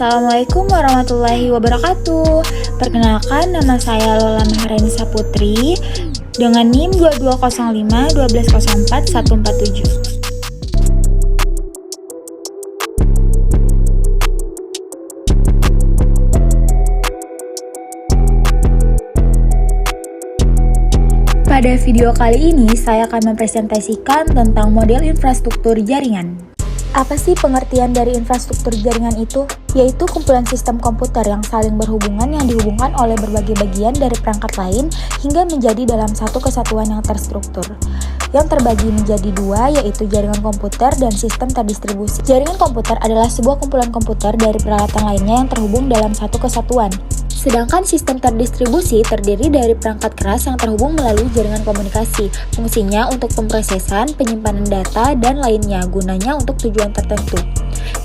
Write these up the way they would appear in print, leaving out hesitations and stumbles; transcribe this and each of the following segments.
Assalamualaikum warahmatullahi wabarakatuh. Perkenalkan, nama saya Lola Maharenisa Putri dengan NIM 2205 1204 147. Pada video kali ini, saya akan mempresentasikan tentang model infrastruktur jaringan. Apa sih pengertian dari infrastruktur jaringan itu? Yaitu kumpulan sistem komputer yang saling berhubungan yang dihubungkan oleh berbagai bagian dari perangkat lain hingga menjadi dalam satu kesatuan yang terstruktur. Yang terbagi menjadi dua, yaitu jaringan komputer dan sistem terdistribusi. Jaringan komputer adalah sebuah kumpulan komputer dari peralatan lainnya yang terhubung dalam satu kesatuan. Sedangkan sistem terdistribusi terdiri dari perangkat keras yang terhubung melalui jaringan komunikasi. Fungsinya untuk pemrosesan, penyimpanan data, dan lainnya, gunanya untuk tujuan tertentu.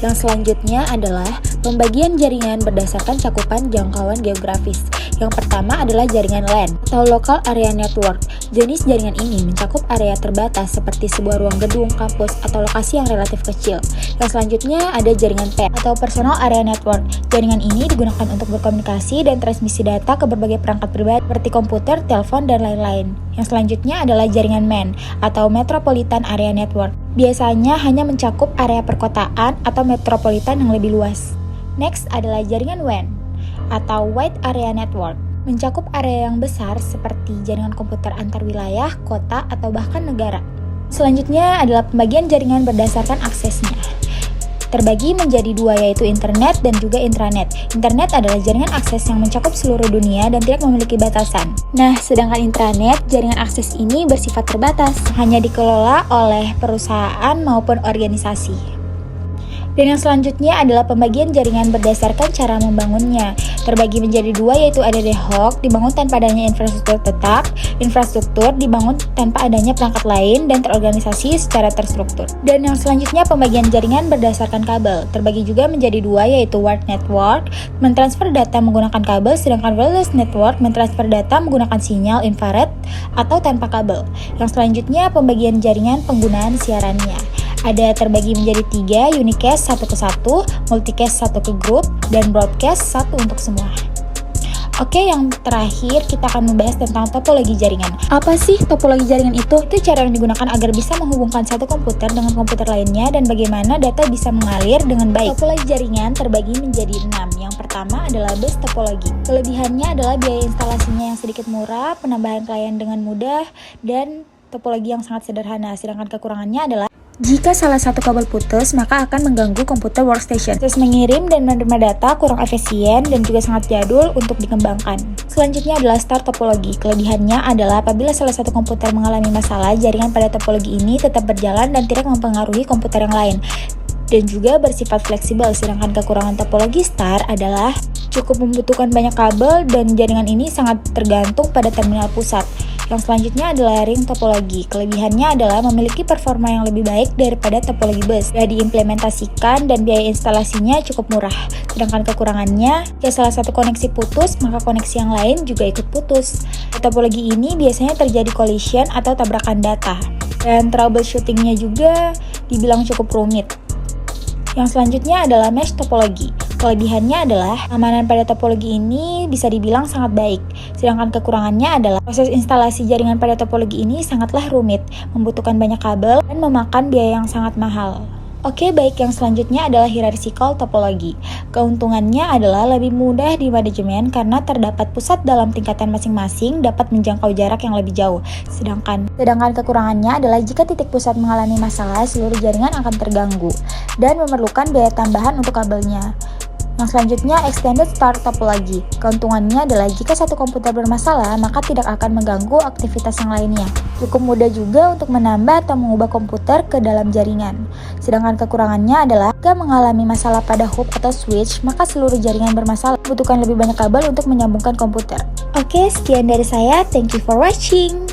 Yang selanjutnya adalah pembagian jaringan berdasarkan cakupan jangkauan geografis. Yang pertama adalah jaringan LAN atau Local Area Network. Jenis jaringan ini mencakup area terbatas seperti sebuah ruang gedung, kampus, atau lokasi yang relatif kecil. Yang selanjutnya ada jaringan PAN atau Personal Area Network. Jaringan ini digunakan untuk berkomunikasi dan transmisi data ke berbagai perangkat pribadi seperti komputer, telepon, dan lain-lain. Yang selanjutnya adalah jaringan MAN atau Metropolitan Area Network. Biasanya hanya mencakup area perkotaan atau metropolitan yang lebih luas. Next adalah jaringan WAN atau Wide Area Network. Mencakup area yang besar seperti jaringan komputer antar wilayah, kota, atau bahkan negara. Selanjutnya adalah pembagian jaringan berdasarkan aksesnya. Terbagi menjadi dua, yaitu internet dan juga intranet. Internet adalah jaringan akses yang mencakup seluruh dunia dan tidak memiliki batasan. Nah, sedangkan intranet, jaringan akses ini bersifat terbatas, hanya dikelola oleh perusahaan maupun organisasi. Dan yang selanjutnya adalah pembagian jaringan berdasarkan cara membangunnya. Terbagi menjadi dua, yaitu ada ad hoc, dibangun tanpa adanya infrastruktur tetap, infrastruktur dibangun tanpa adanya perangkat lain dan terorganisasi secara terstruktur. Dan yang selanjutnya pembagian jaringan berdasarkan kabel. Terbagi juga menjadi dua, yaitu wired network, mentransfer data menggunakan kabel, sedangkan wireless network mentransfer data menggunakan sinyal infrared atau tanpa kabel. Yang selanjutnya pembagian jaringan penggunaan siarannya. Ada terbagi menjadi tiga, unicast 1 ke 1, multicast 1 ke grup, dan broadcast 1 untuk semua. Oke, yang terakhir kita akan membahas tentang topologi jaringan. Apa sih topologi jaringan itu? Itu cara yang digunakan agar bisa menghubungkan satu komputer dengan komputer lainnya dan bagaimana data bisa mengalir dengan baik. Topologi jaringan terbagi menjadi 6. Yang pertama adalah bus topologi. Kelebihannya adalah biaya instalasinya yang sedikit murah, penambahan klien dengan mudah, dan topologi yang sangat sederhana. Sedangkan kekurangannya adalah jika salah satu kabel putus, maka akan mengganggu komputer workstation. Proses mengirim dan menerima data kurang efisien dan juga sangat jadul untuk dikembangkan. Selanjutnya adalah star topologi. Kelebihannya adalah apabila salah satu komputer mengalami masalah, jaringan pada topologi ini tetap berjalan dan tidak mempengaruhi komputer yang lain. Dan juga bersifat fleksibel. Sedangkan kekurangan topologi star adalah cukup membutuhkan banyak kabel dan jaringan ini sangat tergantung pada terminal pusat. Yang selanjutnya adalah ring topologi. Kelebihannya adalah memiliki performa yang lebih baik daripada topologi bus. Sudah diimplementasikan dan biaya instalasinya cukup murah. Sedangkan kekurangannya, jika salah satu koneksi putus, maka koneksi yang lain juga ikut putus. Di topologi ini biasanya terjadi collision atau tabrakan data. Dan troubleshootingnya juga dibilang cukup rumit. Yang selanjutnya adalah mesh topologi. Kelebihannya adalah keamanan pada topologi ini bisa dibilang sangat baik. Sedangkan kekurangannya adalah proses instalasi jaringan pada topologi ini sangatlah rumit, membutuhkan banyak kabel, dan memakan biaya yang sangat mahal. Oke, baik, yang selanjutnya adalah hierarchical topologi. Keuntungannya adalah lebih mudah di manajemen karena terdapat pusat dalam tingkatan masing-masing dapat menjangkau jarak yang lebih jauh. Sedangkan kekurangannya adalah jika titik pusat mengalami masalah, seluruh jaringan akan terganggu dan memerlukan biaya tambahan untuk kabelnya. Yang selanjutnya, extended star topologi. Keuntungannya adalah jika satu komputer bermasalah, maka tidak akan mengganggu aktivitas yang lainnya. Cukup mudah juga untuk menambah atau mengubah komputer ke dalam jaringan. Sedangkan kekurangannya adalah jika mengalami masalah pada hub atau switch, maka seluruh jaringan bermasalah, membutuhkan lebih banyak kabel untuk menyambungkan komputer. Oke, sekian dari saya. Thank you for watching.